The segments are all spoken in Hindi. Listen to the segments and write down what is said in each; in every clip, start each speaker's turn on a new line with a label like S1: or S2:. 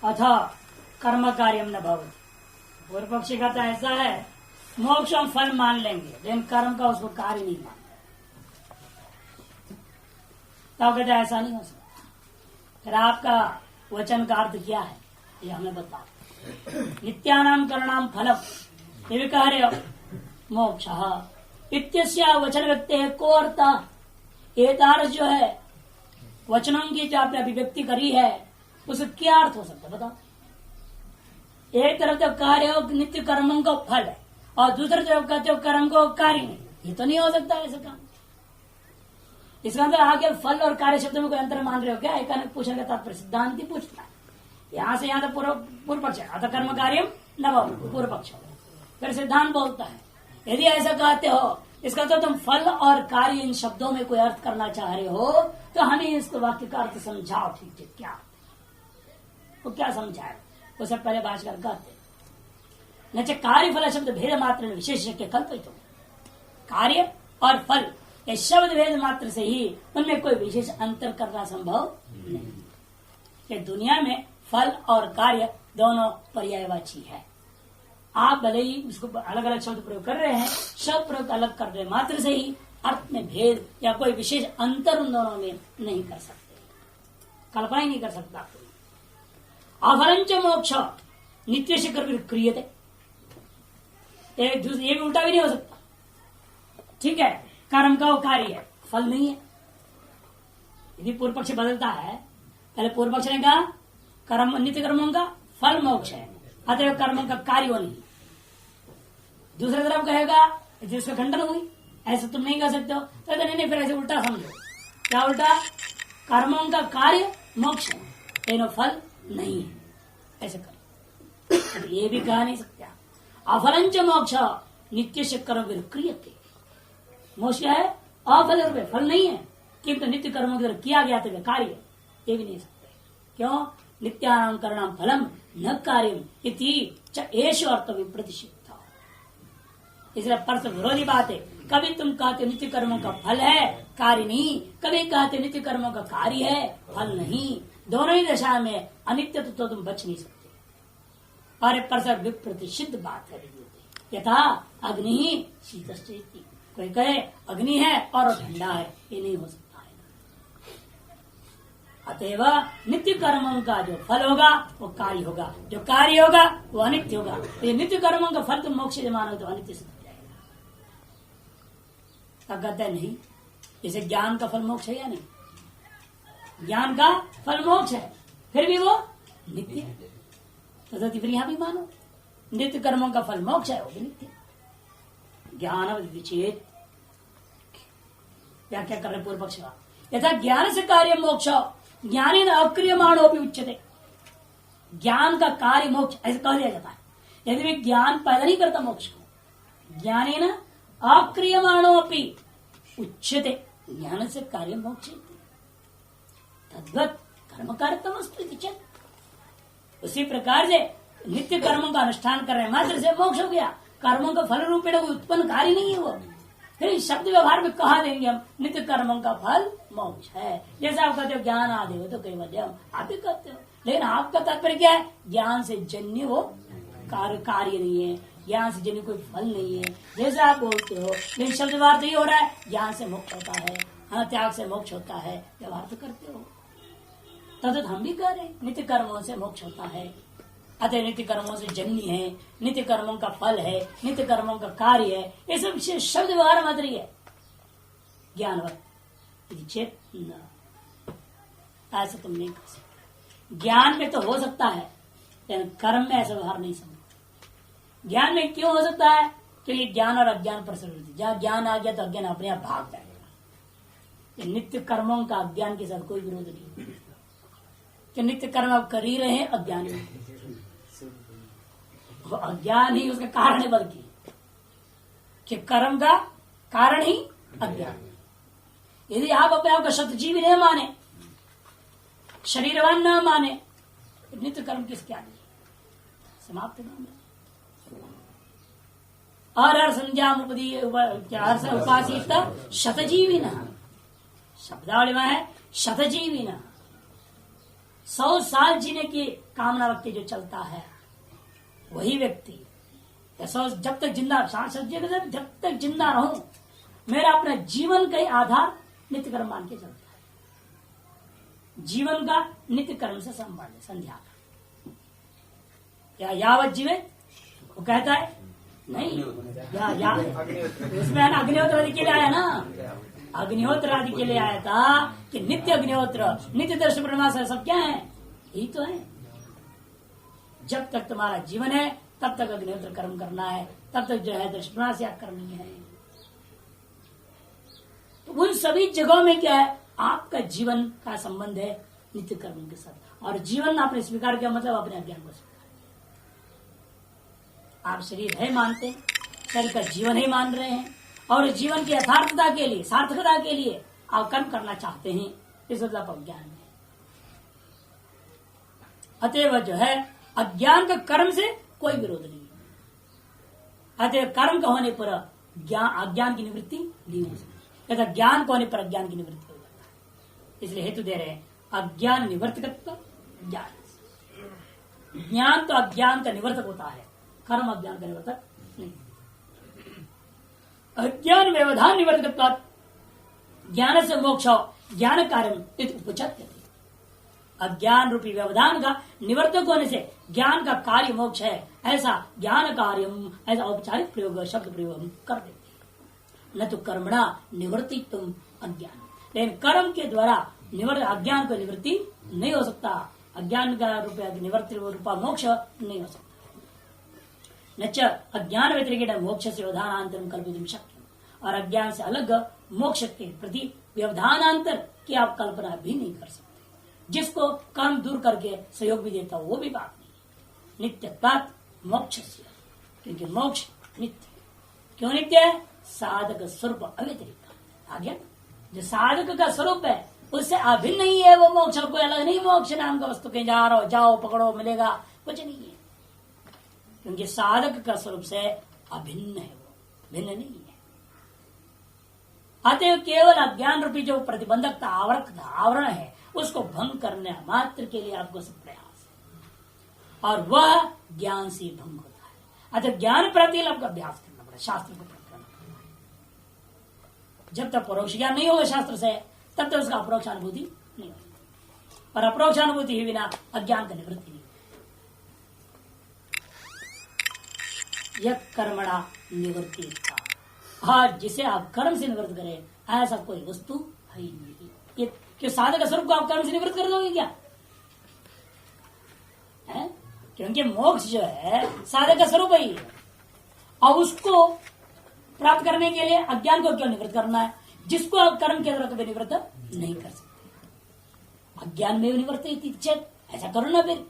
S1: अथ कर्म कार्यम न भवति। पूर्व पक्षी का तो ऐसा है, मोक्ष हम फल मान लेंगे लेकिन कर्म का उसको कार्य नहीं मानते। तब कहते ऐसा नहीं हो सकता। फिर आपका वचन का अर्थ क्या है ये हमें बताओ। नित्यानाम करणाम फलम, ये भी कह रहे हो मोक्ष इत्यस्य वचन व्यक्ति है को अर्थ। एतार जो है वचनों की जो आपने अभिव्यक्ति करी है उसका क्या अर्थ हो सकता है बताओ। एक तरफ तो कार्य हो नित्य कर्मों का फल है और दूसरी तरफ कहते हो कर्म को कार्य नहीं, ये तो नहीं हो सकता ऐसा काम। इसका अंदर आगे फल और कार्य शब्द में कोई अंतर मान रहे हो क्या? एक पूछने का तात्पर्य सिद्धांत ही पूछना है। यहां से यहां तक पूर्व पक्ष है, अतः कर्म कार्यम न पूर्व पक्ष हो। फिर सिद्धांत बोलता है यदि ऐसा कहते हो इसका तो तुम फल और कार्य इन शब्दों में कोई अर्थ करना चाह रहे हो तो हमें इस वाक्य का अर्थ समझाओ। ठीक है, क्या वो क्या समझाए वो सब पहले भाषकर कहते न कार्य फल शब्द भेद मात्र विशेष कल्पित हो। कार्य और फल ये शब्द भेद मात्र से ही उनमें कोई विशेष अंतर करना संभव नहीं कि दुनिया में फल और कार्य दोनों पर्यायवाची है। आप भले ही उसको अलग अलग शब्द प्रयोग कर रहे हैं, शब्द प्रयोग अलग कर रहे मात्र से ही अर्थ में भेद या कोई विशेष अंतर उन दोनों में नहीं कर सकते, कल्पना ही नहीं कर सकता। अफलंच मोक्ष नित्य से कर क्रियते, ये भी उल्टा भी नहीं हो सकता। ठीक है, कर्म का वो कार्य है, फल नहीं है। यदि पूर्व पक्ष बदलता है, पहले पूर्व पक्ष ने कहा कर्म नित्य कर्मों का फल मोक्ष है, अतः कर्मों का कार्य वो नहीं। दूसरी तरफ कहेगा जिसका खंडन हुई, ऐसा तुम नहीं कह सकते हो, तो नहीं फिर ऐसे उल्टा समझो। क्या उल्टा? कर्मों का कार्य मोक्ष है, लेकिन फल नहीं है, ऐसे कर ये भी कह नहीं सकते। अफलंच मोक्ष नित्य से कर्म क्रियते, मोक्ष है अफल रूप, फल नहीं है किंतु नित्य कर्मों के किया गया था कार्य, ये भी नहीं सकते। क्यों? नित्यानाम करणाम फलम न कार्यम इति एषु अर्थ विप्रतिषिद्ध। इसलिए परस्पर विरोधी बात है। कभी तुम कहते नित्य कर्मों का फल है कार्य नहीं, कभी कहते नित्य कर्मों का कार्य है फल नहीं। दोनों ही दशा में अनित्य तो तुम बच नहीं सकते। और परस्पर विप्रतिषिद्ध बात है। यथा अग्नि शीतश्चेति, कोई कहे अग्नि है और ठंडा है, ये नहीं हो सकता है। अतएव नित्य कर्मों का जो फल होगा वो कार्य होगा, जो कार्य होगा वो अनित्य होगा। तो नित्य कर्मों का फल तुम मोक्ष मानो तो अनित्य से जाएगा। तब कहते हैं नहीं, जैसे ज्ञान का फल मोक्ष है या नहीं? ज्ञान का फल मोक्ष है, फिर भी वो नित्य है। तो फिर यहां भी मानो नित्य कर्मों का फल मोक्ष है, वो भी नित्य। ज्ञान विचेत व्याख्या कर रहे पूर्व पक्ष का, यथा ज्ञान से कार्य मोक्ष ज्ञानी न अक्रियमाणो भी उच्चते। ज्ञान का कार्य मोक्ष ऐसे कह दिया जाता है। यदि वे ज्ञान पैदा नहीं करता मोक्ष को, ज्ञानी न अक्रियमाणो अपनी उच्चते, ज्ञान से कार्य मोक्ष तद्वत कर्म कार्यतम। उसी प्रकार से नित्य कर्मों का अनुष्ठान कर रहे मात्र से मोक्ष हो गया। कर्मों का फल रूपेण उत्पन्न कार्य नहीं है वो। फिर शब्द व्यवहार में कहा देंगे हम नित्य कर्मों का फल मोक्ष है। जैसे आप कहते हो ज्ञान आदि हो तो कई मध्यम आप भी कहते हो, लेकिन आपका तात्पर्य क्या है? ज्ञान से जन्य वो कार्य नहीं है, ज्ञान से जन्य कोई फल नहीं है, जैसे आप बोलते हो। लेकिन शब्द व्यवहार तो ये हो रहा है ज्ञान से मोक्ष होता है, हाँ त्याग से मोक्ष होता है, व्यवहार तो करते हो। तब हम भी कह रहे हैं नित्य कर्मों से मोक्ष होता है, अतः नित्य कर्मों से जन्य है, नित्य कर्मों का फल है, नित्य कर्मों का कार्य है। ये सब शब्द व्यवहार मात्र ही है। ज्ञानवत चेत ऐसा तुम नहीं कर सकते। ज्ञान में तो हो सकता है लेकिन कर्म में ऐसा व्यवहार नहीं समझ। ज्ञान में क्यों हो सकता है? क्योंकि ज्ञान और अज्ञान पर जहाँ ज्ञान आ गया तो अज्ञान अपने आप भाग जाएगा। नित्य कर्मों का अज्ञान के साथ कोई विरोध नहीं, कि नित्य कर्म आप कर ही रहे हैं, अज्ञान अज्ञान ही उसका कारण है, बल्कि कि कर्म का कारण ही अज्ञान। यदि आप अपने आप का सतजीवी नहीं माने, शरीरवान न माने, नित्य कर्म किसके आगे समाप्त और संज्ञा उपासित शतजीवी न, शब्दावली में है शतजीवी न। 100 साल जीने की कामना रख के जो चलता है वही व्यक्ति जब तक जिंदा जब तक जिंदा रहूं मेरा अपना जीवन का ही आधार नित्य कर्म मान के चलता है। जीवन का नित्य कर्म से संबंध है। संध्या या यावत जीवे वो कहता है नहीं या उसमें है ना अग्निहोत्र आदि के लिए आया ना, अग्निहोत्र आदि के लिए आया था कि नित्य अग्निहोत्र नित्य दर्शन प्रमास सब क्या है, यही तो है। जब तक तुम्हारा जीवन है तब तक अग्निहोत्र कर्म करना है, तब तक जो है दर्शन प्रमास याद करनी है। तो उन सभी जगहों में क्या है, आपका जीवन का संबंध है नित्य कर्म के साथ। और जीवन आपने स्वीकार किया मतलब अपने अज्ञान को स्वीकार। आप शरीर है मानते हैं, शरीर का जीवन ही मान रहे हैं और जीवन की यथार्थता के लिए सार्थकता के लिए आप कर्म करना चाहते हैं, इस मतलब अज्ञान में। अतएव जो है अज्ञान का कर्म से कोई विरोध नहीं है। अतएव कर्म का होने पर अज्ञान की निवृत्ति नहीं हो सकती, तथा ज्ञान का होने पर अज्ञान की निवृत्ति हो जाता है। इसलिए हेतु दे रहे हैं अज्ञान निवर्तकत्व ज्ञान। ज्ञान तो अज्ञान का निवर्तक होता है, कर्म अज्ञान का निवर्तक नहीं। अज्ञान व्यवधान निवर्तक ज्ञान से मोक्ष ज्ञान कार्य उपचत्य। अज्ञान रूपी व्यवधान का निवर्तक होने से ज्ञान का कार्य मोक्ष है, ऐसा ज्ञान कार्य ऐसा औपचारिक प्रयोग शब्द प्रयोग कर देते। न तो कर्मणा निवर्ति तुम अज्ञान, लेकिन कर्म के द्वारा अज्ञान को निवृत्ति नहीं हो सकता। अज्ञान का निवृत्ति रूपा मोक्ष नहीं हो सकता। न च अज्ञान व्यतिरिक्त मोक्ष से व्यवधानांतरम कल्पितुम शक्य, और अज्ञान से अलग मोक्ष के प्रति व्यवधानांतर की आप कल्पना भी नहीं कर सकते। जिसको कर्म दूर करके सहयोग भी देता वो भी बात नहीं। नित्यत्वात् मोक्ष से, क्योंकि मोक्ष नित्य। क्यों नित्य है? साधक स्वरूप अव्यतिरिक्त। आगे जो साधक का स्वरूप है उससे अभिन्न नहीं है वो मोक्ष, कोई अलग नहीं। मोक्ष नाम का वस्तु कहीं जा रहा हो, जाओ पकड़ो मिलेगा, कुछ नहीं है। क्योंकि साधक का स्वरूप से अभिन्न है, वो भिन्न नहीं है। अतएव केवल अज्ञान रूपी जो प्रतिबंधक आवरण है उसको भंग करने मात्र के लिए आपको सब प्रयास है, और वह ज्ञान से भंग होता है। अतः ज्ञान प्राप्ति आपको अभ्यास करना पड़ेगा, शास्त्र को प्राप्त करना पड़ेगा। जब तक परोक्ष ज्ञान नहीं होगा शास्त्र से तब तक उसका अपरोक्षानुभूति नहीं होगी, और अपरोक्षानुभूति ही बिना अज्ञान का निवृत्ति नहीं। यह कर्मणा निवृत्ति, और जिसे आप कर्म से निवृत्त करें ऐसा कोई वस्तु है ही नहीं। ये क्यों साधक का स्वरूप को आप कर्म से निवृत्त कर दोगे क्या है? क्योंकि मोक्ष जो है साधक का स्वरूप ही है, और उसको प्राप्त करने के लिए अज्ञान को क्यों निवृत्त करना है, जिसको आप कर्म के द्वारा कभी निवृत्त नहीं कर सकते। अज्ञान में निवृत्त ऐसा करो ना, फिर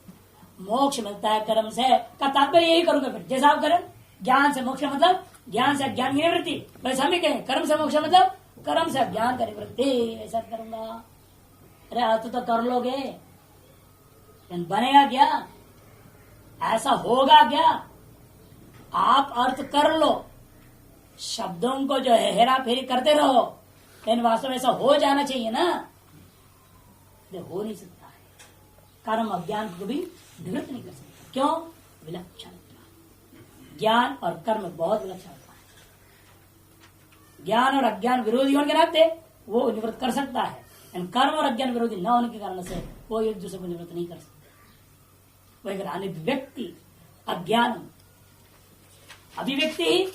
S1: मोक्ष मिलता है कर्म से का तात्पर्य यही करूंगा। फिर जैसा आप करें ज्ञान से मोक्ष मतलब ज्ञान से अज्ञान की निवृत्ति, वैसे हम भी कहें कर्म से मोक्ष मतलब कर्म से अज्ञान का निवृत्ति, ऐसा करूंगा। अरे अर्थ तो कर लोगे, बनेगा क्या? ऐसा होगा क्या? आप अर्थ कर लो, शब्दों को जो है हेरा फेरी करते रहो, लेकिन वास्तव में ऐसा हो जाना चाहिए ना, हो नहीं सकता है। कर्म अज्ञान को भी निवृत्त नहीं कर सकता। क्यों? विलक्षण ज्ञान और कर्म बहुत विलक्षण होता है। ज्ञान और अज्ञान विरोधी होने के नाते वो निवृत्त कर सकता है, लेकिन कर्म और अज्ञान विरोधी न होने के कारण से वो एक दूसरे को निवृत्त नहीं कर सकते। वही अभिव्यक्ति अज्ञान अभिव्यक्ति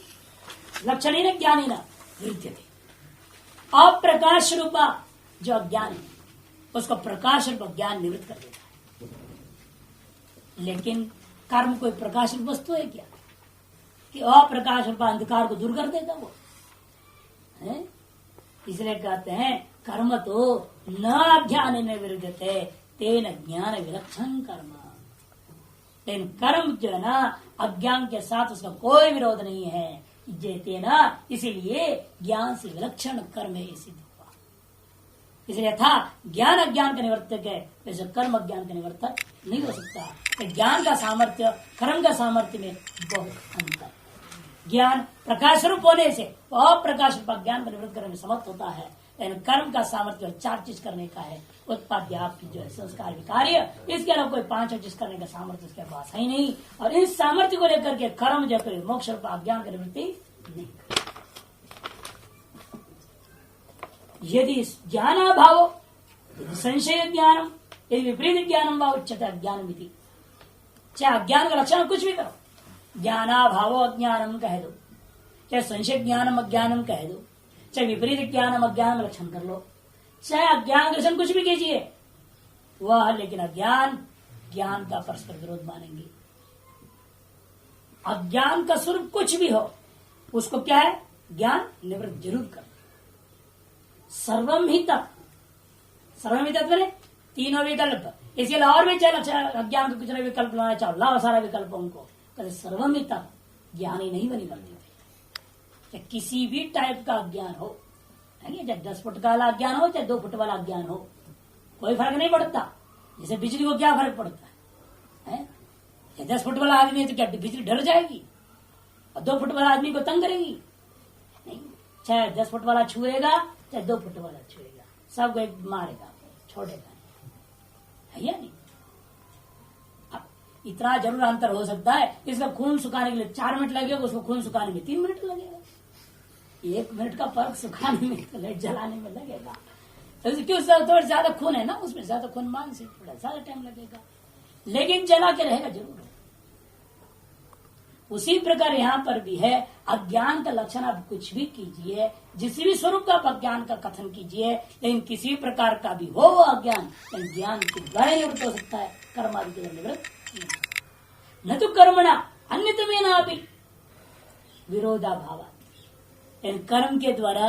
S1: लक्षण ही न ज्ञान ही न विरुद्धते। अप्रकाश रूपा जो अज्ञान है उसको प्रकाश रूप ज्ञान निवृत्त कर देता है। लेकिन कर्म कोई प्रकाश रूप वस्तु है क्या कि अप्रकाश रूप अंधकार को दूर कर देगा वो है? इसलिए कहते हैं कर्म तो न अज्ञान में विरुद्धते तेन ज्ञान विलक्षण कर्म। लेकिन कर्म जो है ना अज्ञान के साथ उसका कोई विरोध नहीं है, जेते ना, इसीलिए ज्ञान से विलक्षण कर्म है सिद्ध हुआ। इसलिए था ज्ञान अज्ञान का निवर्तक है, वैसे कर्म अज्ञान का निवर्तक नहीं हो सकता। तो ज्ञान का सामर्थ्य कर्म का सामर्थ्य में बहुत अंतर। ज्ञान प्रकाश रूप होने से अप्रकाश रूप ज्ञान का निवृत्त करने में समर्थ होता है, लेकिन कर्म का सामर्थ्य 4 चीज करने का है। उत्पाद्य आपकी जो है संस्कार कार्य, इसके अलावा कोई 5 चीज करने का सामर्थ्य उसके पास है ही नहीं। और इस सामर्थ्य को लेकर के कर्म जो करे मोक्ष अज्ञान की निवृत्ति नहीं। यदि ज्ञानाभाव, संशय ज्ञानम, यदि विपरीत ज्ञानम व उच्चते अज्ञान विधि, चाहे अज्ञान का लक्षण कुछ भी करो, ज्ञानाभाव अज्ञानम कह दो, चाहे संशय ज्ञानम अज्ञानम कह दो, चाहे विपरीत ज्ञानम अज्ञान लक्षण कर लो, चाहे अज्ञान लक्षण कुछ भी कीजिए वह, लेकिन अज्ञान ज्ञान का परस्पर विरोध मानेंगे। अज्ञान का स्वरूप कुछ भी हो उसको क्या है, ज्ञान निवृत्त जरूर कर। सर्वम ही तत्व ने तीनों विकल्प, इसके लिए और भी चाहे अज्ञान के कुछ न विकल्प लाना चाहो, लाओ सारा विकल्प उनको, कभी सर्वम ही तत्व ज्ञानी नहीं बनी बनती थे। किसी भी टाइप का अज्ञान हो, चाहे 10 फुट का वाला अज्ञान हो चाहे 2 फुट वाला अज्ञान हो, कोई फर्क नहीं पड़ता। जैसे बिजली को क्या फर्क पड़ता है? 10 फुट वाला आदमी है तो क्या बिजली डर जाएगी और 2 फुट वाला आदमी को तंग करेगी? नहीं, चाहे 10 फुट वाला छुएगा चाहे 2 फुट वाला छुएगा, सबको एक मारेगा, छोड़ेगा, है या नहीं? अब इतना जरूर अंतर हो सकता है, इसका खून सुखाने के लिए 4 मिनट लगेगा, उसको खून सुखाने में 3 मिनट लगेगा। 1 मिनट का फर्क सुखाने में, जलाने में लगेगा। तो क्यों? थोड़ा ज्यादा खून है ना उसमें, ज्यादा खून मान से थोड़ा ज्यादा टाइम लगेगा, लेकिन जला के रहेगा जरूर। उसी प्रकार यहाँ पर भी है, अज्ञान का लक्षण आप कुछ भी कीजिए, जिस भी स्वरूप का आप अज्ञान का कथन कीजिए, लेकिन किसी प्रकार का भी हो वो अज्ञान, ज्ञान के द्वारा निवृत्त हो सकता है, कर्मादि के द्वारा निवृत्त न तो कर्मणा अन्यतमेन अपि विरोधाभाव। कर्म के द्वारा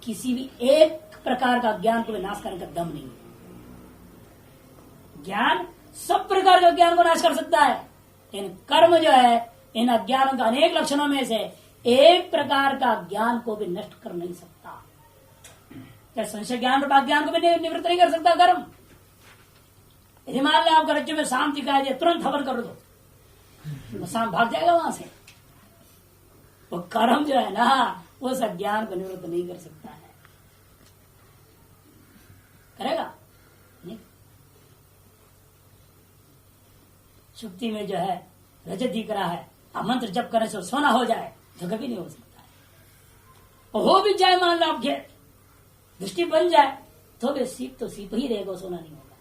S1: किसी भी एक प्रकार का ज्ञान को नाश करने का दम नहीं है। ज्ञान सब प्रकार का ज्ञान को नाश कर सकता है, लेकिन कर्म जो है इन अज्ञानों का अनेक लक्षणों में से एक प्रकार का ज्ञान को भी नष्ट कर नहीं सकता। क्या संशय ज्ञान रूपा ज्ञान को भी निवृत्त नहीं कर सकता कर्म? यदि मान लो आपका रज्जु में सांप दिखाई दे, तुरंत खबर कर दो, तो सांप भाग जाएगा वहां से। वो कर्म जो है ना, उस अज्ञान को निवृत्त नहीं कर सकता है। करेगा नहीं। सुक्ति में जो है रजत दिख रहा है, अब मंत्र जप करने से सोना हो जाए तो कभी नहीं हो सकता है। और हो भी जाए, मान लो आप दृष्टि बन जाए तो भी सीप तो सीप ही रहेगा, सोना नहीं होगा।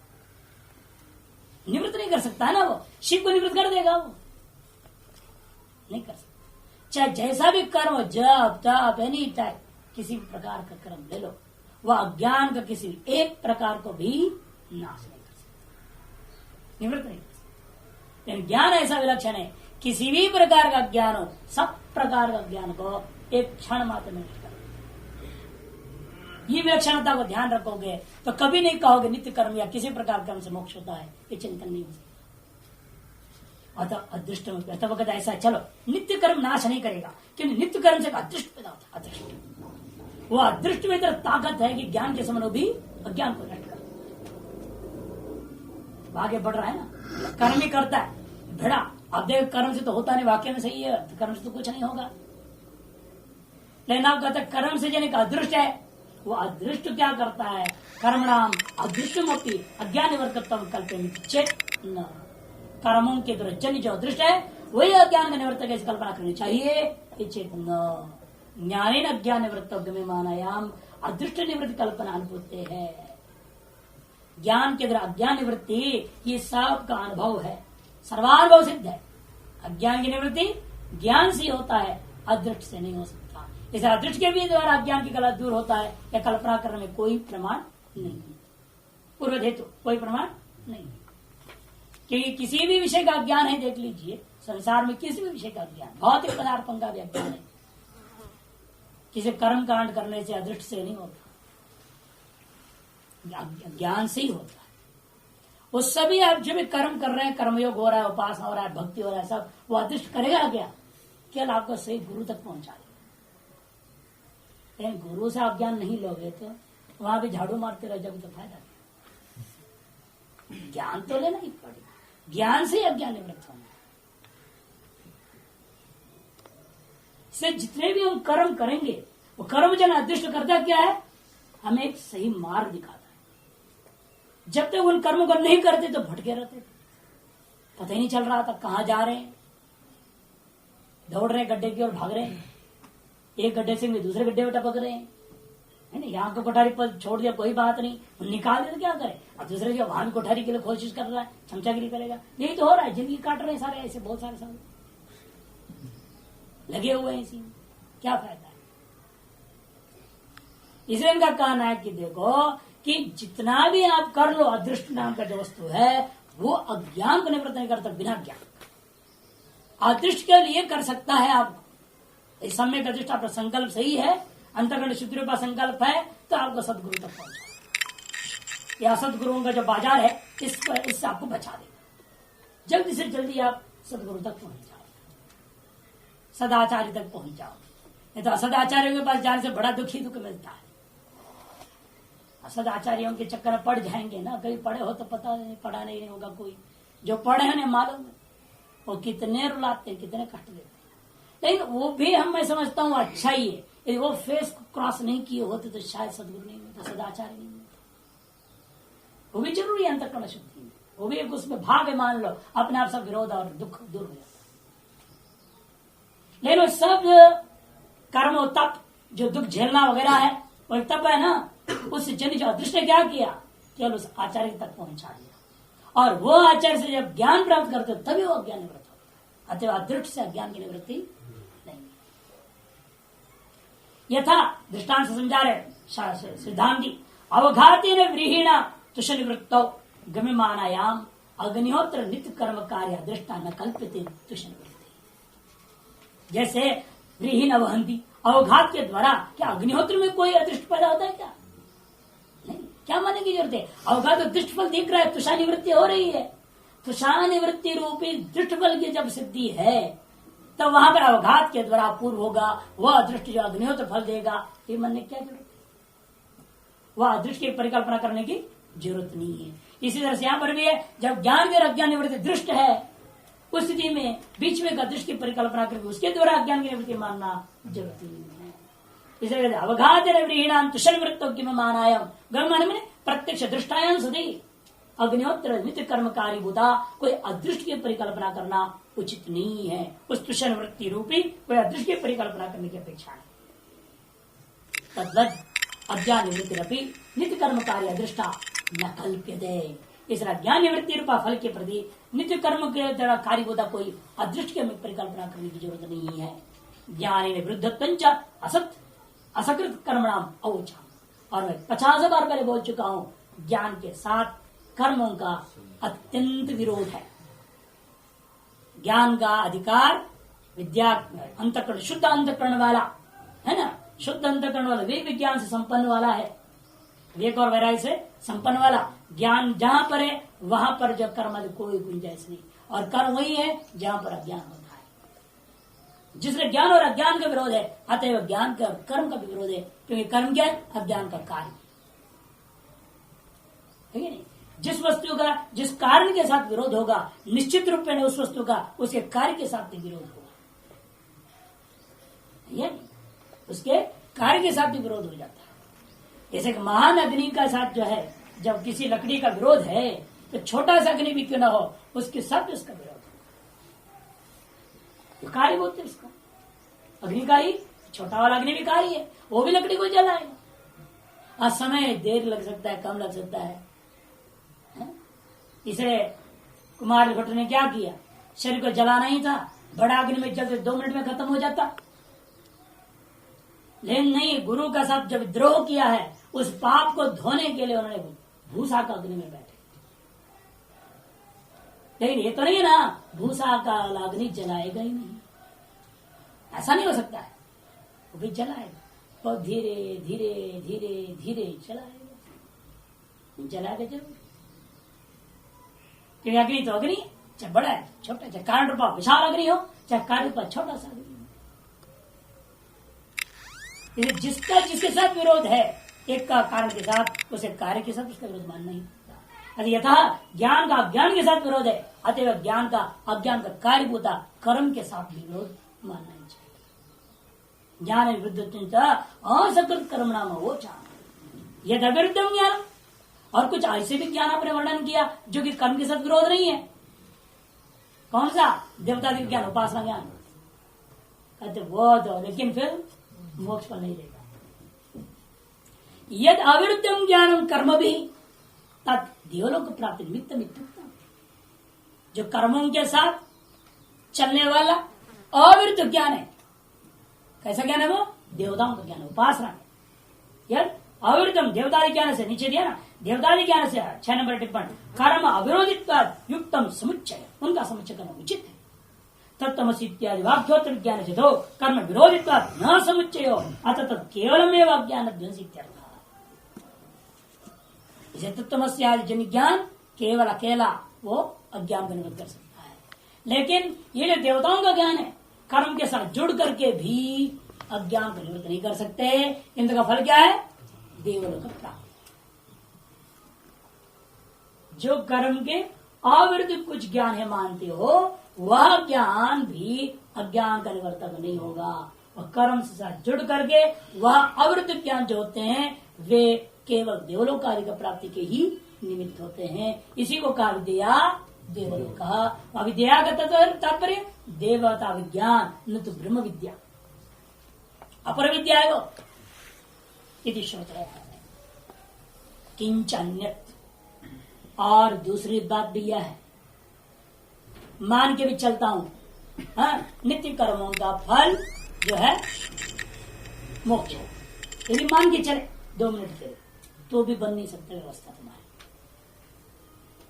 S1: निवृत्त नहीं कर सकता है ना वो, शिव को निवृत्त कर देगा वो? नहीं कर सकता। चाहे जैसा भी कर्म, जप तप एनी टाइप किसी भी प्रकार का कर्म ले लो, वह अज्ञान का किसी एक प्रकार को भी नाश नहीं कर सकता, निवृत्त नहीं कर सकता। लेकिन ज्ञान ऐसा विलक्षण है, किसी भी प्रकार का ज्ञान हो, सब प्रकार का ज्ञान को एक क्षण मात्र में नष्ट कर। ये विलक्षणता को ध्यान रखोगे तो कभी नहीं कहोगे नित्य कर्म या किसी प्रकार कर्म से मोक्ष होता है, ये चिंतन नहीं हो सकता। अतः अदृष्ट वक्त ऐसा है, चलो नित्य कर्म नाश नहीं करेगा, क्योंकि नित्य कर्म से अदृष्ट पैदा होता है। अदृष्ट, वो अदृष्ट में तरह ताकत है कि ज्ञान के समय भी अज्ञान को नष्ट कर आगे बढ़ रहा है ना। कर्म ही करता है भेड़ा, आप देखो कर्म से तो होता नहीं, वाक्य में सही है, कर्म से तो कुछ नहीं होगा। लेकिन आप कहते कर्म से जन अदृष्ट है, वो अदृष्ट क्या करता है? कर्मणाम अदृष्टमपि अज्ञान निवर्तकत्वम कल्पयन्ति चेत न। कर्मों के द्वारा जन जो अदृष्ट है वही अज्ञान का निवर्तक ऐसी कल्पना करनी चाहिए। चेत न ज्ञानेन अज्ञान निवृत्त में मानायाम अदृष्ट निवृत्ति कल्पना अनुभूते है। ज्ञान के द्वारा अज्ञान निवृत्ति ये सब का अनुभव है, सर्वानुभव सिद्ध है। अज्ञान की निवृत्ति ज्ञान से होता है, अदृष्ट से नहीं हो सकता। इस अदृष्ट के भी द्वारा अज्ञान की कला दूर होता है, या कल्पना करने में कोई प्रमाण नहीं, पूर्व हेतु कोई प्रमाण नहीं। क्योंकि किसी भी विषय का अज्ञान है, देख लीजिए संसार में किसी भी विषय का अज्ञान, भौतिक पदार्थों का भी अज्ञान है, किसी कर्म कांड करने से अदृष्ट से नहीं होता, ज्ञान से ही होता है। वो सभी आप जो भी कर्म कर रहे हैं, कर्मयोग हो रहा है, उपासना हो रहा है, भक्ति हो रहा है, सब वो अदृष्ट करेगा क्या? केवल आपको सही गुरु तक पहुंचा देगा। लेकिन गुरु से आप ज्ञान नहीं लोगे तो वहां भी झाड़ू मारते रह जाओगे तो फायदा नहीं। ज्ञान तो लेना ही पड़ेगा, ज्ञान से ही अज्ञान निवृत्त होना है। इससे जितने भी हम कर्म करेंगे वो कर्म जन अदृष्ट करता क्या है? हमें एक सही मार्ग दिखाता है। जब तक उन कर्मों को नहीं करते तो भटके रहते थे, पता ही नहीं चल रहा था कहाँ जा रहे हैं, दौड़ रहे गड्ढे की ओर भाग रहे हैं, एक गड्ढे से दूसरे गड्ढे में टपक रहे हैं, है ना। यहाँ को कोठारी पर छोड़ दिया कोई बात नहीं, निकाल दे तो क्या करे, अब दूसरे की वहां भी कोठारी के लिए कोशिश कर रहा है, चमचागिरी करेगा। यही तो हो रहा है, जिंदगी काट रहे हैं सारे ऐसे, बहुत सारे साल लगे हुए हैं इसी में, क्या फायदा है। इसलिए इनका कहना है कि देखो कि जितना भी आप कर लो, अदृष्ट नाम का जो वस्तु है वो अज्ञान को निवृत्त नहीं करता बिना ज्ञान। अदृष्ट के लिए कर सकता है आपको, इस समय का दृष्ट आपका संकल्प सही है, अंतर्गण शुद्धि रूपा संकल्प है, तो आपको सदगुरु तक पहुंचा। या सदगुरुओं का जो बाजार है इससे आपको बचा देगा। जल्दी से जल्दी आप सदगुरु तक पहुंच जाओ, सदाचार्य तक पहुंच जाओ। नहीं तो असदाचार्यों के पास जाने से बड़ा दुखी दुख मिलता है। असदाचार्यों के चक्कर में पड़ जाएंगे ना, कभी पढ़े हो तो पता नहीं, पढ़ा नहीं होगा कोई, जो पढ़े हैं उन्हें मालूम है वो कितने रुलाते हैं, कितने कष्ट देते हैं। लेकिन वो भी मैं समझता हूँ अच्छा ही है। यदि वो फेस को क्रॉस नहीं किए होते तो शायद सदगुरु नहीं मिलता, सदाचार्य नहीं मिलता। वो भी जरूरी है अंतःकरण शुद्धि में, वो भी एक उसमें भाग है, मान लो अपने आप सब विरोध और दुख दूर हो जाता है। लेकिन वो सब कर्म और तप जो दुख झेलना वगैरह है वो तप है ना, उस जन जो अदृष्ट ने क्या किया, केवल उस आचार्य तक पहुंचा दिया। और वो आचार्य से जब ज्ञान प्राप्त करते तभी वो अज्ञान निवृत्त होता है। अतः अदृष्ट से अज्ञान की निवृत्ति नहीं। यथा दृष्टांत से समझा रहे सिद्धांति, अवघाती ने व्रीहीणा तुष निवृत्तो गम्यमानायाम अग्निहोत्र नित्य कर्म कार्य दृष्टा न कल्पित तुष निवृत्ति। जैसे व्रीहीण अवहंती, अवघात के द्वारा क्या अग्निहोत्र में कोई अदृष्ट पैदा होता है क्या? नहीं, क्या मानने की जरूरत है। अवघात तो दृष्ट फल दिख रहा है, तुषा निवृत्ति हो रही है। तुषा निवृत्ति रूपी दृष्ट फल की जब सिद्धि है तब वहां पर अवघात के द्वारा पूर्व होगा वह अदृष्ट जो अग्निहोत्र फल देगा, ये मानने की क्या जरूरत है। वह अदृष्ट की परिकल्पना करने की जरूरत नहीं है। इसी तरह से यहाँ पर भी है, जब ज्ञान के अज्ञान निवृत्ति दृष्ट है उस स्थिति में बीच में अदृष्ट की परिकल्पना करके उसके द्वारा अज्ञान की निवृत्ति मानना जरूरत नहीं है। इसलिए अवघात व्रीहीणाम तुष निवृत्तो गम्यमानायाम, गम्यमान में प्रत्यक्ष दृष्टायाम सदी अग्निहोत्र नित्य कर्मकारी बुधा, कोई अदृष्ट की परिकल्पना करना उचित नहीं है। उस तुष निवृत्ति रूपी कोई अदृष्ट की परिकल्पना करने की अपेक्षा है। तद्वत् अज्ञान निवृत्ति नित्य कर्म कार्य अदृष्टा न कल्प्यते। इस ज्ञान निवृत्ति रूपा फल के प्रति नित्य कर्म के द्वारा कार्य होता कोई अदृष्ट की परिकल्पना करने की जरूरत नहीं है। ज्ञान विरुद्धत्व असकृत कर्मणाम अवोचाम। और मैं 50 बार पहले बोल चुका हूं, ज्ञान के साथ कर्मों का अत्यंत विरोध है। ज्ञान का अधिकार विद्या अंतःकरण, शुद्ध अंतःकरण वाला है ना, शुद्ध अंतःकरण वाला वे विज्ञान से संपन्न वाला है, विवेक और वैराग्य से संपन्न वाला। ज्ञान जहां पर है वहां पर जो कर्म कोई गुंजाइश नहीं, और कर्म वही है जहां पर अज्ञान होता है। जिसने ज्ञान और अज्ञान का विरोध है, अतएव ज्ञान का और कर्म का भी विरोध है, क्योंकि कर्म क्या है, अज्ञान का कार्य है नहीं। जिस वस्तु का जिस कारण के साथ विरोध होगा, निश्चित रूप में उस वस्तु का उसके कार्य के साथ भी विरोध होगा, उसके कार्य के साथ भी विरोध हो जाता है। जैसे कि महान अग्नि का साथ जो है, जब किसी लकड़ी का विरोध है तो छोटा सा अग्नि भी क्यों ना हो उसके साथ उसका विरोध हो। कार्य बोलते हैं उसका, अग्नि का ही छोटा वाला अग्नि भी कार्य है, वो भी लकड़ी को जलाएगा। आज समय देर लग सकता है, कम लग सकता है। इसलिए कुमार भट्ट ने क्या किया, शरीर को जलाना ही था, बड़ा अग्नि में जलते 2 मिनट में खत्म हो जाता। लेकिन नहीं, गुरु का साथ जब द्रोह किया है, उस पाप को धोने के लिए उन्होंने भूसा का अग्नि में बैठे। लेकिन ये तो नहीं है ना, भूसा का अग्नि जलाएगा ही नहीं, ऐसा नहीं हो सकता है। वो भी जलाएगा, बहुत धीरे धीरे धीरे धीरे जलाएगा, जलाएगा जरूर। क्योंकि अग्नि तो अग्नि, चाहे बड़ा है छोटा, चाहे कारण रूपा विशाल अग्नि हो, चाहे कार्य रूपा छोटा सा अग्नि हो। जिसका जिसके साथ विरोध है, एक का कारण के साथ, उसे कार्य के साथ उसका विरोध मानना ही होता। यथा ज्ञान का अज्ञान के साथ विरोध है, अतएव ज्ञान का अज्ञान का कार्यभूता कर्म के साथ भी विरोध मानना ही चाहिए। ज्ञान विरुद्ध असकृत कर्म नाम वो चाह, यद अविरुद्धम ज्ञान, और कुछ ऐसे भी ज्ञान आपने वर्णन किया जो कि कर्म के साथ विरोध नहीं है। कौन सा? देवतादि ज्ञान, उपासना ज्ञान। कहते वो तो, लेकिन फिर मोक्ष पर नहीं देगा। यद अविरुद्धम ज्ञानम कर्म भी तत् देवलोक प्राप्ति निमित्त मित्तम, जो कर्मों के साथ चलने वाला अविरुद्ध ज्ञान है। कैसा ज्ञान है वो? देवताओं का ज्ञान, उपासना। यद अविरुद्धम देवतादि ज्ञान से, नीचे दिया ना, देवतादि ज्ञान से 6 नंबर टिप्पणी, कर्म अविरोधित्वाद युक्तम समुच्चय, उनका समुच्चय करना उचित है। तत्तमसि इत्यादि वाक्योत्तर ज्ञान से तो कर्म विरोधित्वाद न समुच्चय अतः तत् केवलमेव ज्ञान ध्वंस इत्यर्थ। इसे तत्तमसि आदि जन ज्ञान केवल अकेला वो अज्ञान को निवृत्त कर सकता है, लेकिन ये जो देवताओं का ज्ञान है कर्म के साथ जुड़ करके भी अज्ञान को निवृत्त नहीं कर सकते। इनका फल क्या है? देवलोक प्राप्ति। जो कर्म के अविरुद्ध कुछ ज्ञान है मानते हो, वह ज्ञान भी अज्ञान का निवर्तक नहीं होगा। वह कर्म से साथ जुड़ करके वह अविरुद्ध ज्ञान जो होते हैं वे केवल देवलोक आदि का प्राप्ति के ही निमित्त होते हैं। इसी को कहा विद्या देवलोक। अविद्या का तात्पर्य देवता विज्ञान, न तो ब्रह्म विद्या। अपर विद्या है वो, यदि श्रोत है। किंच अन्यत, और दूसरी बात भी यह है, मान के भी चलता हूं, नित्य कर्मों का फल जो है मोक्ष है, यदि मान के चले 2 मिनट के लिए, तो भी बन नहीं सकते व्यवस्था तुम्हारी।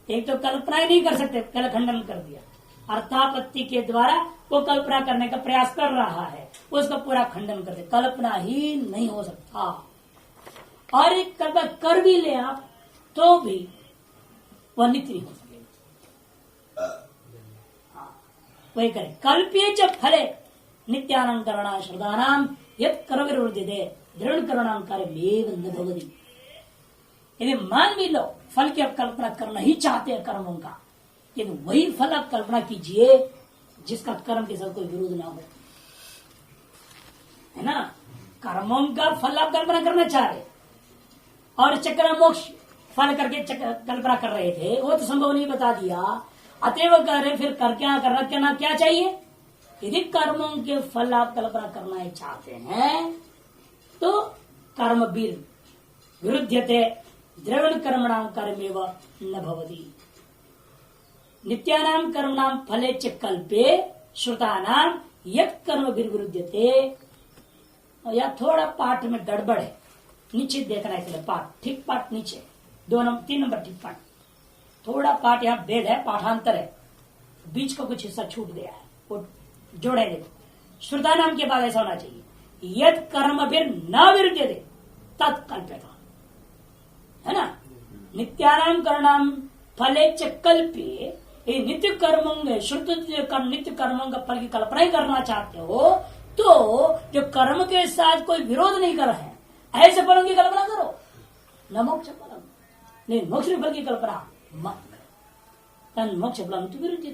S1: एक तो कल्पना ही नहीं कर सकते, कल खंडन कर दिया। अर्थापत्ति के द्वारा वो कल्पना करने का प्रयास कर रहा है, उसका पूरा खंडन कर दे, कल्पना ही नहीं हो सकता। और एक कल्पना कर भी ले आप तो भी वह नित्य नहीं हो सकेगा। वही करे कल्प्य च फले नित्यानंकरणा श्रद्धानाम यत् कर्म विरोधिते दृढ़ करणाम कार्यमेव न भवति। यदि मान भी लो फल की आप कल्पना करना ही चाहते हैं कर्मों का, यदि वही फल आप कल्पना कीजिए जिसका कर्म के साथ कोई विरोध ना हो, है ना। कर्मों का फल आप कल्पना करना चाह रहे और चक्र मोक्ष फल करके कल्पना कर रहे थे, वो तो संभव नहीं बता दिया। अतएव कह रहे फिर कर क्या करना क्या चाहिए? यदि कर्मों के फल आप कल्पना करना चाहते हैं तो कर्म विरुद्धते द्रवण कर्मणाम कर्मेव न भवति। नित्यानाम कर्मणाम फले च कल्पे श्रुतानाम यत् कर्म विरुद्धते। या थोड़ा पाठ में गड़बड़ है, नीचे देखना है पाठ, ठीक पाठ नीचे 3 नंबर ठीक पाठ, थोड़ा पाठ यहाँ भेद है, पाठांतर है, बीच का कुछ हिस्सा छूट गया है, वो जोड़े देखो। श्रुता नाम के बाद ऐसा होना चाहिए, यद कर्म फिर न विरुद्ध तत्कल्प्यता, है ना। नित्यानाम कर्णाम फले च कल्पे, नित्य कर्मों में श्रुत नित्य कर्मों का फल की कल्पना ही करना चाहते हो तो जो कर्म के साथ कोई विरोध नहीं कर रहे हैं ऐसे फलों की कल्पना करो। न मोक्ष फलम, नहीं मोक्ष फल की कल्पना मत करो। मोक्ष फलम तो विरुद्ध,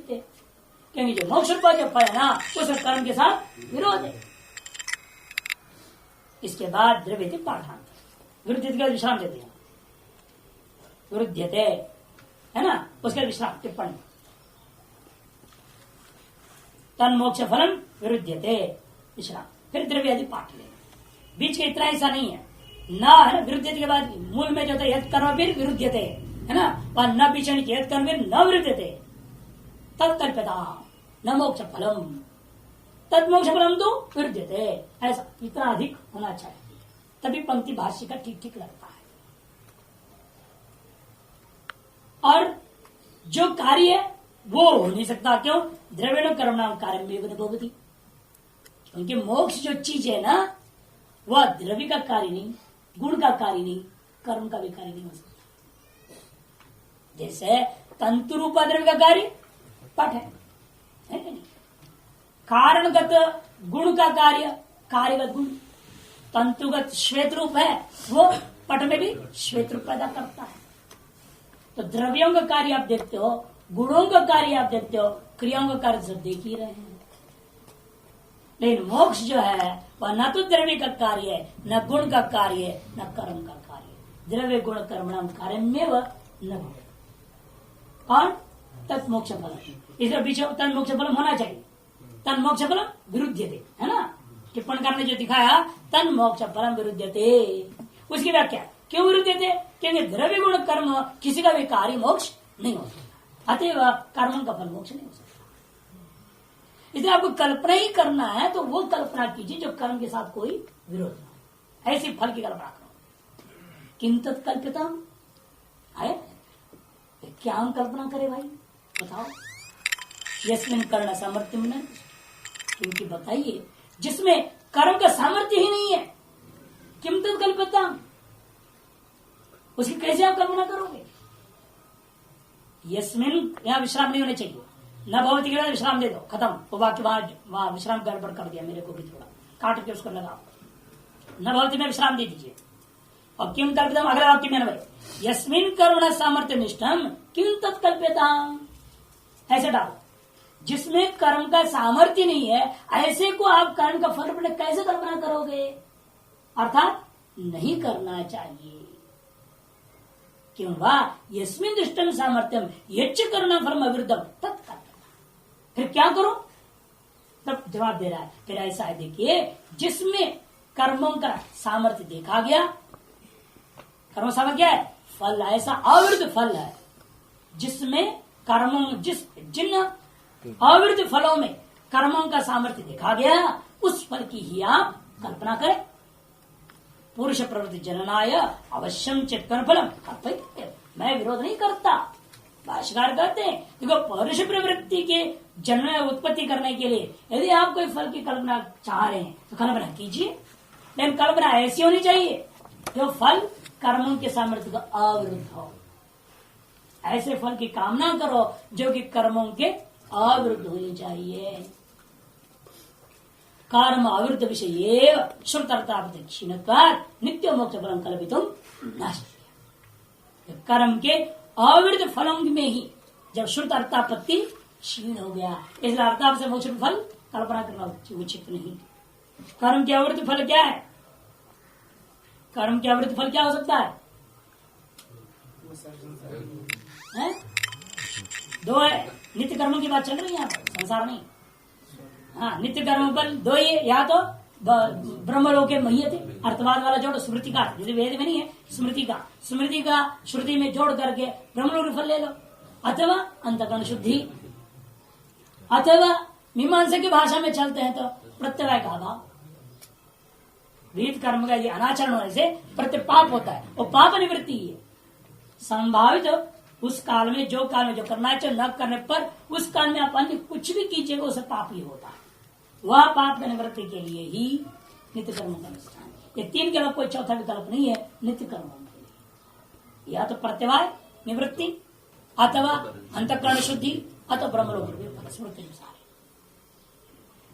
S1: क्योंकि जो मोक्ष का जो फल है ना उसका कर्म के साथ विरोध है। इसके बाद द्रव्य पाठांतर विरुद्ध का विश्राम देते हैं, विरुद्धते है ना, उसका विश्राम टिप्पणी तन मोक्ष फलम विरुद्धते विश्राम, फिर द्रव्य आदि पाठ ले। बीच का इतना ऐसा नहीं है ना, है ना। विरुद्धते के बाद मूल में जो था यद कर्म फिर विरुद्धते, है ना, और न पीछे यद कर्म फिर न विरुद्धते तत्कल्प्यता न मोक्ष फलम तद मोक्ष फलम तो विरुद्धते। ऐसा इतना अधिक होना चाहिए, तभी पंक्ति भाष्य का ठीक ठीक लगता है। और जो कार्य है वो हो नहीं सकता, क्यों? द्रव्यण कर्म नाम कार्य में भवति, क्योंकि मोक्ष जो चीज है ना वह द्रव्य का कार्य नहीं, गुण का कार्य नहीं, कर्म का भी कार्य नहीं हो सकता। जैसे तंतु रूपा द्रव्य का कार्य पट है कि नहीं? कारणगत गुण का कार्य कार्यगत गुण, तंतुगत श्वेत रूप है वो पट में भी श्वेत रूप पैदा करता है। तो द्रव्यों का कार्य आप देखते हो, गुणों का कार्य आप देखते हो, क्रियाओं का कार्य सब देख ही रहे हैं। लेकिन मोक्ष जो है वह न तो द्रव्य का कार्य है, न गुण का कार्य है, न कर्म का कार्य है। द्रव्य गुण कर्मणाम कार्यमेव न भवेत्। कौन? तत्मोक्ष फल। इसलिए पीछे तन्मोक्ष फलम होना चाहिए। तन्मोक्ष फलम विरुध्यते, है ना? टिप्पणकार ने जो दिखाया तन्मोक्ष फलम विरुध्यते, उसकी व्याख्या क्यों विरुद्धते? क्योंकि द्रव्य गुण कर्म किसी का भी कार्य मोक्ष नहीं हो सकता, अतएव कर्म का फल मोक्ष नहीं हो सकता। इसलिए आपको कल्पना ही करना है तो वो कल्पना कीजिए जो कर्म के साथ कोई विरोध न, ऐसी फल की कल्पना करो। किम तत्कल्पिता है, क्या हम कल्पना करें भाई, बताओ। यस्मिन कर्ण सामर्थ्य में, क्योंकि बताइए जिसमें कर्म का सामर्थ्य ही नहीं है, किम तत्कल्पिता, उसकी कैसे आप कल्पना करोगे? यस्मिन, यहां विश्राम नहीं होने चाहिए, न भवती के बाद विश्राम दे दो, खत्म। वो वाक्य वहां विश्राम गड़बड़ कर दिया, मेरे को भी थोड़ा काट के उसको लगाओ। न भवती में विश्राम दे दीजिए और किम कल्पितम अगला वाक्य में भाई यस्मिन कर्मण सामर्थ्य निष्ठम किम तत्कल्पिता, ऐसे डालो। जिसमें कर्म का सामर्थ्य नहीं है ऐसे को आप कर्म का फल कैसे कल्पना करोगे? अर्थात नहीं करना चाहिए। क्यों? यस्मिन दृष्टम सामर्थ्यम यच्च करना फर्म अविरुद्धम तत्कल्पना। फिर क्या करो? तब जवाब दे रहा है, फिर ऐसा है, देखिए जिसमें कर्मों का सामर्थ्य देखा गया, कर्म सामर्थ्य क्या है? फल, ऐसा अविरुद्ध फल है जिसमें कर्मों, जिन अविरुद्ध फलों में कर्मों का सामर्थ्य देखा गया, उस फल की ही आप कल्पना करें। पुरुष प्रवृत्ति जननाय अवश्यम चित्कर्म फलम, मैं विरोध नहीं करता। भाष्यकार कहते हैं देखो, पुरुष प्रवृत्ति के जन्म उत्पत्ति करने के लिए यदि आप कोई फल की कल्पना चाह रहे हैं तो कल्पना कीजिए, लेकिन कल्पना ऐसी होनी चाहिए जो फल कर्मों के सामर्थ्य का अविरुद्ध हो। ऐसे फल की कामना करो जो कि कर्मों के अविरुद्ध होनी चाहिए। कर्म अविरुद्ध विषय श्रुतर्थापत्ति क्षीणत्वात् नित्य मोक्ष फलम कल्पितुम न शक्य। कर्म के अविरुद्ध फलों में ही जब श्रुत अर्थापत्ति क्षीण हो गया, इसलिए अर्थाप से मोक्ष फल कल्पना करना उचित नहीं। कर्म के अविरुद्ध फल क्या है? कर्म के अविरुद्ध फल क्या हो सकता है? दो है, नित्य कर्मों की बात चल रही है यहाँ पर, संसार नहीं। हाँ, नित्य कर्म फल दो ही है, या तो ब्रह्मलोके मह्यते अर्थवाद वाला जोड़ स्मृति का, जैसे वेद में नहीं है, स्मृति का श्रुति में जोड़ करके ब्रह्मलोक फल ले लो, अथवा अंतःकरण शुद्धि, अथवा मीमांसा की भाषा में चलते हैं तो प्रत्यवाय का अभाव। विहित कर्म का अनाचरण होने से प्रत्यपाप होता है, वो पाप निवृत्ति है। संभावित उस काल में जो करना चाहिए न करने पर उस काल में आप अन्य कुछ भी कीजिएगा उसे पाप ही होता है। वह पाप का निवृत्ति के लिए ही नित्य कर्मों का अनुष्ठान। ये तीन के अलावा कोई चौथा विकल्प नहीं है नित्य कर्मों के लिए, या तो प्रत्यवाय निवृत्ति, अथवा अंतःकरण शुद्धि, अथवा ब्रह्मलोक स्मृति अनुसार।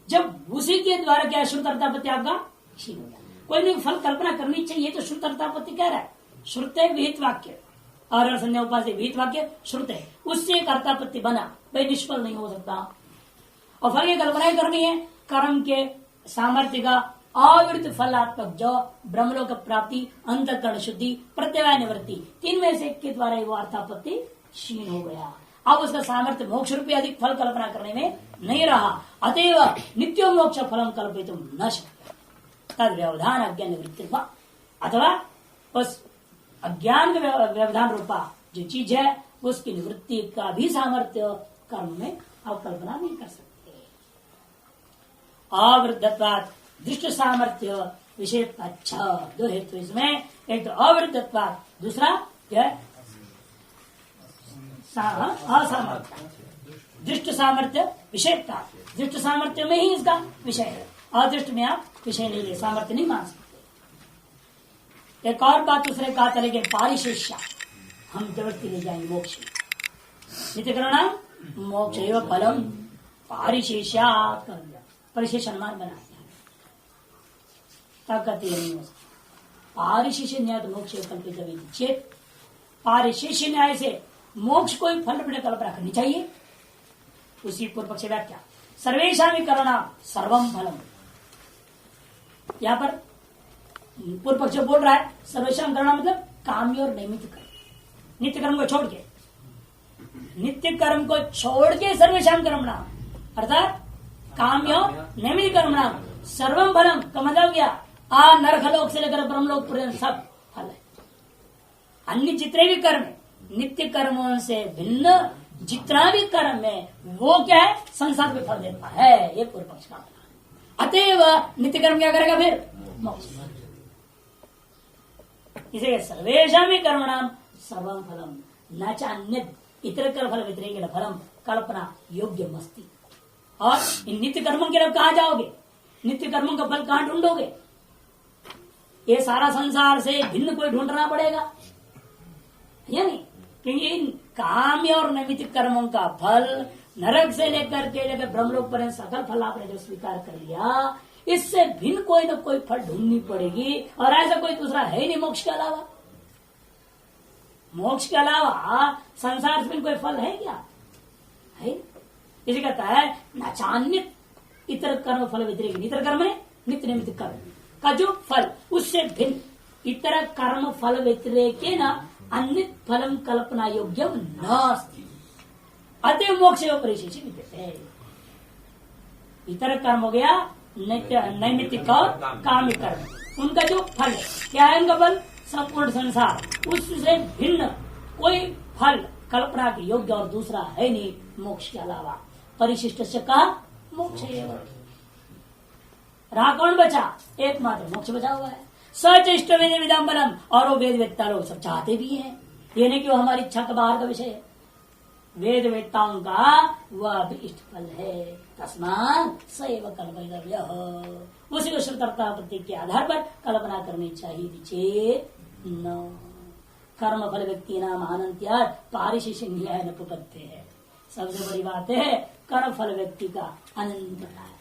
S1: जब उसी के द्वारा क्या श्रुत अर्थापत्ति आपका क्षीण हो जाए। कोई भी फल कल्पना करनी चाहिए तो श्रुत अर्थापत्ति कह रहा है, श्रुत है विहित वाक्य और संज्ञा उपास विहित वाक्य श्रुत है, उससे एक अर्थापत्ति बना, भाई निष्फल नहीं हो सकता। और फल की कल्पना करनी है कर्म के सामर्थ्य का अविरुद्ध फलात्मक जो ब्रह्मलोक प्राप्ति, अंतःकरण शुद्धि, प्रत्यवाय निवृत्ति, तीन में से एक के द्वारा वो अर्थापत्ति क्षीण हो गया। अब उसका सामर्थ्य मोक्ष रूपी अधिक फल कल्पना करने में नहीं रहा, अतएव नित्यो मोक्ष फलम कल्पितुम न शक्य। तद व्यवधान अज्ञान निवृत्ति, अथवा उस अज्ञान के व्यवधान रूपा जो चीज है उसकी निवृत्ति का भी सामर्थ्य कर्म में आप कल्पना नहीं कर सकते। अवृद्धत्वात् दृष्ट सामर्थ्य विषय, अच्छा दो हेतु इसमें, एक तो अवृद्धत्वात्, दूसरा क्या है असामर्थ्य। दृष्ट सामर्थ्य विषयता, दृष्ट सामर्थ्य में ही इसका विषय है, अदृष्ट में आप विषय नहीं ले, सामर्थ्य नहीं मान सकते। एक और बात दूसरे कहा था, लेकिन पारिशेष्या हम जबरदस्ती ले जाएंगे मोक्ष, नित्य करना मोक्ष एवं फलम पारिशेष्या कर दिया, परिशेष अनुमान बना दिया, ताकत नहीं हो सकता। पारिशेष न्याय तो मोक्ष कल्पित चेत, पारिशेष न्याय से मोक्ष को ही फल रूप कल्पना करनी चाहिए। उसी पूर्व पक्ष व्याख्या सर्वेशा में करना सर्वम फलम, यहाँ पर पूर्व पक्ष बोल रहा है सर्वेशम करना मतलब काम्य और नैमित कर्म, नित्य कर्म को छोड़ के, नित्य कर्म को छोड़ के सर्वेशाम कर्म नाम, अर्थात काम्य नैमित कर्म नाम सर्वम फलम का मतलब क्या, नरकलोक से लेकर ब्रह्मलोक पर्यंत सब फल है। अन्य जितने भी कर्म है, नित्य कर्मों से भिन्न जितना भी कर्म है वो क्या है, संसार में फल देता है, ये पूर्व पक्ष का फल। अतएव नित्य कर्म क्या करेगा फिर, मोक्ष। इसे सर्वेशा में कर्मणाम सर्वम फलम न चान्य इतर कर फल व्यतिरेक फलम कल्पना योग्य मस्ती। और इन नित्य कर्मों के लिए कहा जाओगे, नित्य कर्मों का फल कहां ढूंढोगे, ये सारा संसार से भिन्न कोई ढूंढना पड़ेगा, यानी क्योंकि इन काम्य और नैमित्तिक कर्मों का फल नरक से लेकर के लेकर ब्रह्मलोक पर्यंत सकल फल आपने जो स्वीकार कर लिया, इससे भिन्न कोई न कोई फल ढूंढनी पड़ेगी। और ऐसा कोई दूसरा है नहीं मोक्ष के अलावा, मोक्ष के अलावा संसार से कोई फल है क्या, है? इसे कहता है नाचान्वित इतर कर्म फल व्यतिरेक, इतर कर्म है नित्य नैमित्तिक कर्म का जो फल उससे भिन्न, इतर कर्म फल व्यतिरेक न अन्य फलम कल्पना योग्यम नास्ति अतः मोक्ष परिशेषी विद्यते। इतर कर्म हो गया नित्य नैमित्तिक और काम्य कर्म, उनका जो फल है क्या है, उनका फल संपूर्ण संसार, उससे भिन्न कोई फल कल्पना के योग्य और दूसरा है नहीं मोक्ष के अलावा। परिशिष्ट से कहा मोक्ष रहा कौन बचा, एकमात्र मोक्ष बचा हुआ है। सच इष्ट वेद विदाम्बरम, और वो वेद वेदता लोग सब चाहते भी हैं, ये नहीं कि वो हमारी इच्छा का बाहर का विषय है, वेद वेदताओं का वह भी इष्ट फल है। तस्मात् सैव कल्पयितव्यः, उसी को श्रुतर्ता प्रतीक के आधार पर कल्पना करनी चाहिए। चेत न कर्म फल व्यक्ति नाम अनंत्या पारिशेष न्याय न प्रपत्ति है। सबसे बड़ी बात है कर्म फल व्यक्ति का अनंतता है,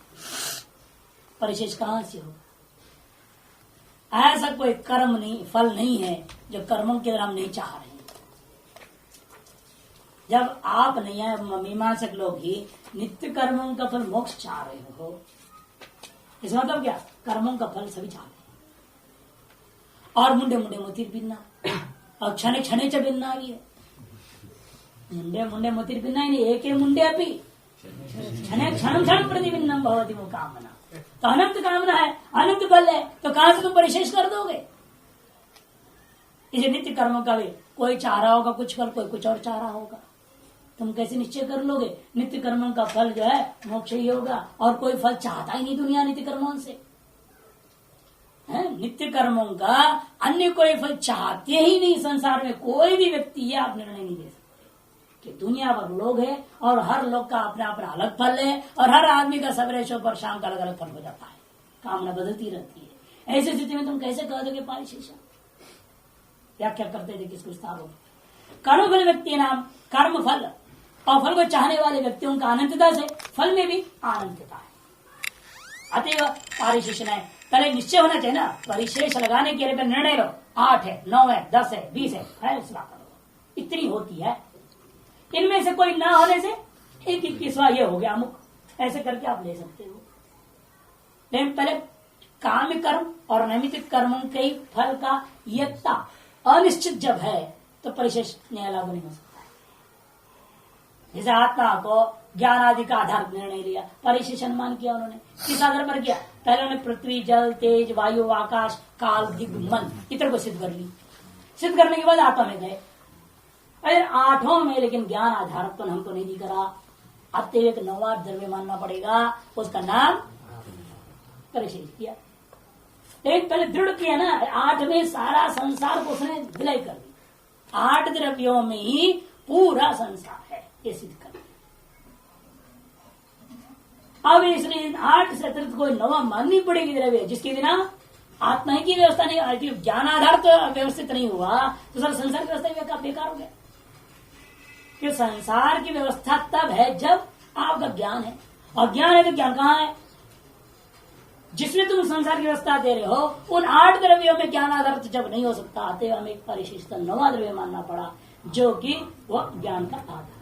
S1: परिशेष कहां से होगा। ऐसा कोई कर्म नहीं, फल नहीं है जो कर्मों के हम नहीं चाह रहे हैं। जब आप नहीं है मीमांसक लोग ही नित्य कर्मों का फल मोक्ष चाह रहे हो, इसका मतलब क्या, कर्मों का फल सभी चाह रहे हैं। और मुंडे मुंडे मोतिर बिन्ना और क्षणे क्षणे च बिन्ना भी है, मुंडे मुंडे मोतिर बिन्ना ही नहीं, एक मुंडे अपी क्षणे क्षण क्षण प्रतिबिन्नम भवति वो कामना। तो अनंत कामना है, अनंत बल है, तो कहां से तुम परिशेष कर दोगे। इसे नित्य कर्मों का भी कोई चाह रहा होगा कुछ फल, कोई कुछ और चाह रहा होगा, तुम कैसे निश्चय कर लोगे। नित्य कर्मों का फल जो है मोक्ष ही होगा, और कोई फल चाहता ही नहीं दुनिया नित्य कर्मों से है। नित्य कर्मों का अन्य कोई फल चाहते ही नहीं संसार में कोई भी व्यक्ति, ये आप निर्णय नहीं दे सकते कि दुनिया भर लोग है और हर लोग का अपना अपना अलग फल है, और हर आदमी का सवेरे शो शाम का अलग अलग फल हो जाता है, कामना बदलती रहती है। ऐसी स्थिति में तुम कैसे कह दोगे पारिशेष। व्याख्या करते थे किसको विस्तार हो। कर्म फल व्यक्ति नाम कर्म फल और फल को चाहने वाले व्यक्तियों का अनंतता से फल में भी अनंतता है। अतएव पारिशेष है, पहले निश्चय होना चाहिए ना, परिशेष लगाने के लिए निर्णय लो, 8 है 9 है 10 है 20 है, फैसला करो, इतनी होती है। इनमें से कोई ना होने से 21वां ये हो गया अमुक, ऐसे करके आप ले सकते हो। लेकिन पहले काम्य कर्म और नैमित्तिक कर्मों के फल का यत्ता अनिश्चित जब है तो परिशेष न्याय लागू नहीं हो सकता है। जैसे आत्मा को ज्ञान आदि का आधार निर्णय लिया, परिशेष अनुमान किया उन्होंने, किस आधार पर किया, पहले उन्होंने पृथ्वी जल तेज वायु आकाश काल दिव्य मन इतर को सिद्ध कर ली, सिद्ध करने के बाद आत्मा में गए। अरे 8 में लेकिन ज्ञान आधार तो हमको नहीं दिख रहा, अतएव एक 9वां द्रव्य मानना पड़ेगा, उसका नाम परिशेष किया। लेकिन पहले दृढ़ किया ना, 8 में सारा संसार को उसने विलय कर दिया, 8 द्रव्यों में ही पूरा संसार है, ये सिद्ध कर दिया। अब इसलिए 8 से अतिरिक्त कोई 9वां माननी पड़ेगी द्रव्य, जिसके बिना आत्मा ही की व्यवस्था नहीं, ज्ञान आधार तो व्यवस्थित नहीं हुआ तो सारा संसार की व्यवस्था बेकार हो गया। कि संसार की व्यवस्था तब है जब आपका ज्ञान है, और ज्ञान है तो ज्ञान कहाँ है, जिसमें तुम संसार की व्यवस्था दे रहे हो, उन 8 द्रव्यों में ज्ञान आधार तो जब नहीं हो सकता, आते हमें एक परिशिष्ट 9वां द्रव्य मानना पड़ा, जो कि वह ज्ञान का आधार है।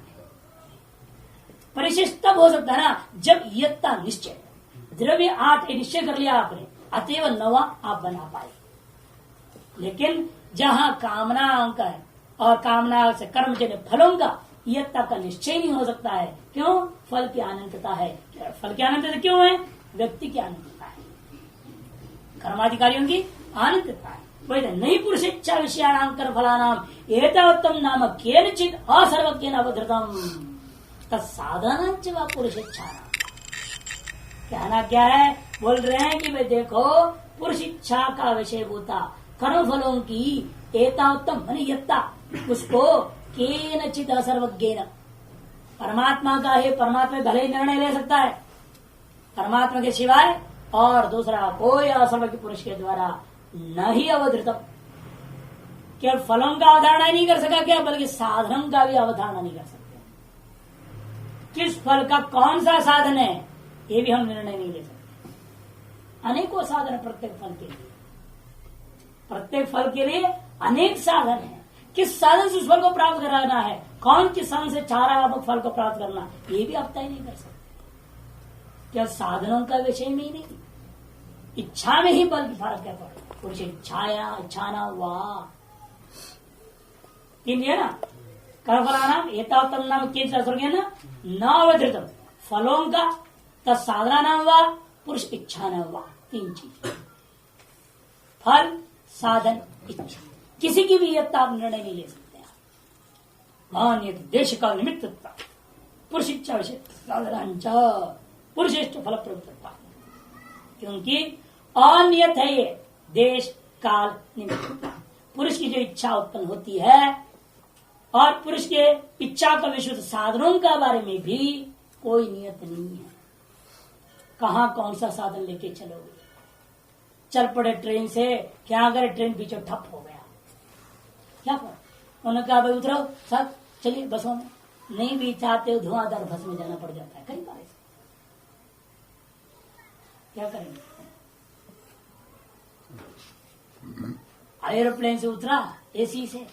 S1: परिशिष्ट तब हो सकता है ना जब यत्ता निश्चय, द्रव्य 8 निश्चय कर लिया आपने, अतएव 9वां आप बना पाए। लेकिन जहाँ कामना अंक है और कामना से कर्मजन्य फलों का यत्ता का निश्चय नहीं हो सकता है। क्यों? फल की अनंतता है। फल की अनंतता क्यों है? व्यक्ति की अनंतता है, कर्माधिकारियों की अनंतता है। वही नहीं पुरुष इच्छा विषयाणाम कर्म फलानाम एतावत्तम नाम केनचित असर्वज्ञेन अवधृतम तत्साधनांच व पुरुष इच्छा। कहना क्या है? बोल रहे हैं कि भाई देखो, पुरुष इच्छा का विषय होता कर्म फलों की एतावत्तम माने यत्ता, उसको केनचित असर्वज्ञेन, परमात्मा का है, परमात्मा भले ही निर्णय ले सकता है परमात्मा के सिवाय, और दूसरा कोई असर्वज्ञ पुरुष के द्वारा नहीं अवधृतम। केवल फलों का अवधारणा नहीं कर सका क्या, बल्कि साधनों का भी अवधारणा नहीं कर सकते। किस फल का कौन सा साधन है ये भी हम निर्णय नहीं ले सकते। अनेकों साधन प्रत्येक फल के लिए, प्रत्येक फल के लिए अनेक साधन है। किस साधन से उस फल को प्राप्त कराना है, कौन किस साधन से चाह रहा है फल को प्राप्त करना, ये भी आप तय नहीं कर सकते। क्या साधनों का विषय में ही नहीं, इच्छा में ही बल की फर्क है। पुरुष इच्छाया इच्छाना वाह है ना, कर्मफलाना एतावत्तम नाम न अवधृतम, फलों का तत्साधना नाम वा पुरुष इच्छा नाम वा, तीन चीज, फल साधन इच्छा, किसी की भी यत्ता आप निर्णय नहीं ले सकते। मान्य देश का निमित्त पुरुष इच्छा विषय साधनांच पुरुषेष्ट फल प्रवृत्तता, क्योंकि अनियत है ये देश काल निमित्त। पुरुष की जो इच्छा उत्पन्न होती है और पुरुष के इच्छा का विशुद्ध साधनों का बारे में भी कोई नियत नहीं है। कहाँ कौन सा साधन लेके चलोगे? चल पड़े ट्रेन से, क्या अगर ट्रेन पीछे ठप हो गया, क्या कर? उन्होंने कहा भाई उतरो सब चलिए बसों में, नहीं भी चाहते हो धुआंधार बस में जाना पड़ जाता है कई बार। क्या करेंगे? एरोप्लेन से उतरा एसी से,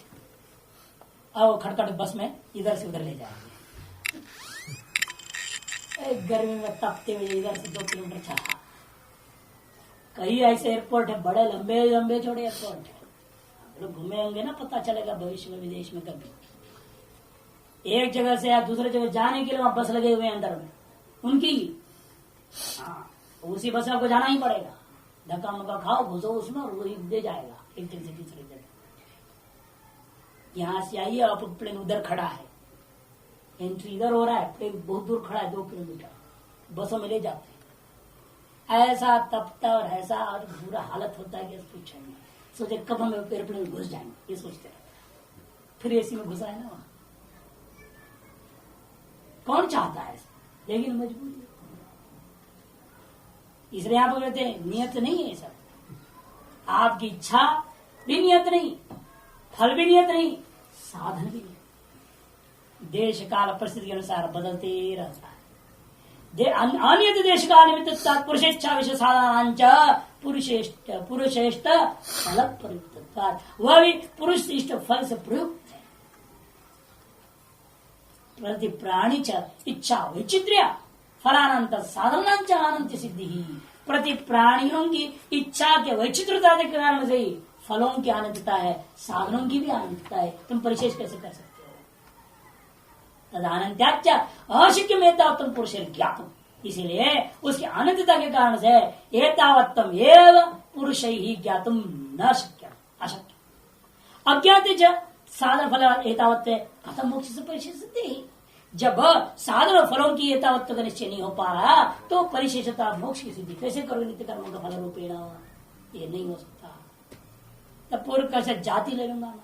S1: और खड़खड़ बस में इधर से उधर ले जाएंगे, गर्मी में तपते हुए इधर से 2 किलोमीटर चला। कई ऐसे एयरपोर्ट है, बड़े लंबे लंबे छोटे एयरपोर्ट है, लोग घूमे होंगे ना, पता चलेगा भविष्य में विदेश में कभी। एक जगह से या दूसरे जगह जाने के लिए वहां बस लगे हुए हैं अंदर में उनकी, हाँ उसी बस में आपको जाना ही पड़ेगा। धक्का मुक्का खाओ, घुसो उसमें और वही दे जाएगा एक दिन से तीसरी जगह। यहां से आइए, आप प्लेन उधर खड़ा है, एंट्री इधर हो रहा है, प्लेन बहुत दूर खड़ा है 2 किलोमीटर, बसों में ले जाते हैं। ऐसा तपता और ऐसा बुरा हालत होता है कि पूछे नहीं। सोचे कब हम एयरप्लेन में घुस जाएंगे, ये सोचते रहते। फिर एसी में घुसा है ना वहां, कौन चाहता है ऐसा, लेकिन मजबूरी। इसलिए आप कहते हैं नियत नहीं है सब, आपकी इच्छा भी नियत नहीं, फल भी नियत नहीं, साधन भी नहीं, देश काल परिस्थिति के अनुसार बदलते रहता है। अनियत देश काल निमित्त पुरुषेच्छा विषय साधनांच पुरुषेष्ट फल प्रयुक्त, वह भी पुरुष इष्ट फल से प्रयुक्त है। प्रति प्राणी च इच्छा वैचित्र्य फलानंत साधनांच अनंत सिद्धि ही, प्रति प्राणियों की इच्छा के वैचित्रता के कारण से ही फलों की अनंतता है, साधनों की भी अनंतता है। तुम परिशेष कैसे कर सकते हो? तदानंत्याच अशक्य में तुम पुरुष ज्ञातम, इसीलिए उसकी अनंतता के कारण से एतावत्तम एव पुरुष ही ज्ञातुम न शक्य, अशक्य। अज्ञाते साधन फल एतावत् कथम मोक्ष से परिशेषते, जब साधन फलों की एतावत्व का निश्चय नहीं हो पा रहा तो परिशेषता मोक्ष की सिद्धि कैसे करोगे? नित्य कर्मों का फल रूपेण ये नहीं हो सकता। तब पूर्व कैसे जाति ले लूंगा मैं,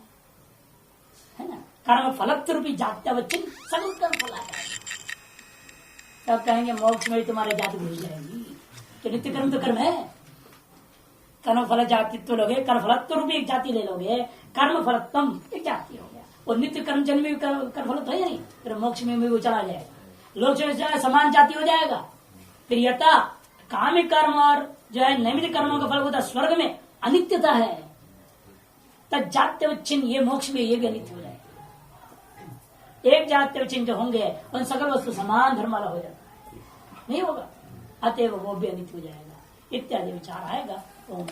S1: है ना, कर्म फलत्व रूपी जात्यवचिन सकल कर्म फल आता है। तब कहेंगे मोक्ष में तुम्हारे जाति घुस जाएगी, तो नित्य कर्म तो कर्म है। कर्म फल जातित्व लोगे, कर्म फलत्व रूपी एक जाति ले लोगे, कर्म फलत्वम एक जाति हो गया, और नित्य कर्म जन्म में कर्म फल तो है नहीं, फिर मोक्ष में भी वो चला जाएगा, लोग समान जाति हो जाएगा। फिर यथा कामिक कर्म और जो है नैमित कर्मों का फल होता है स्वर्ग में अनित्यता है, तब जात्यवच्छिन्न ये मोक्ष में ये भी अनित्य हो जाएगा। एक जात्यवच्छिन्न जो होंगे उन सकल वस्तु समान धर्म वाला हो जाता है, नहीं होगा, अतएव वो भी अनित्य हो जाएगा। इत्यादि विचार आएगा। ओम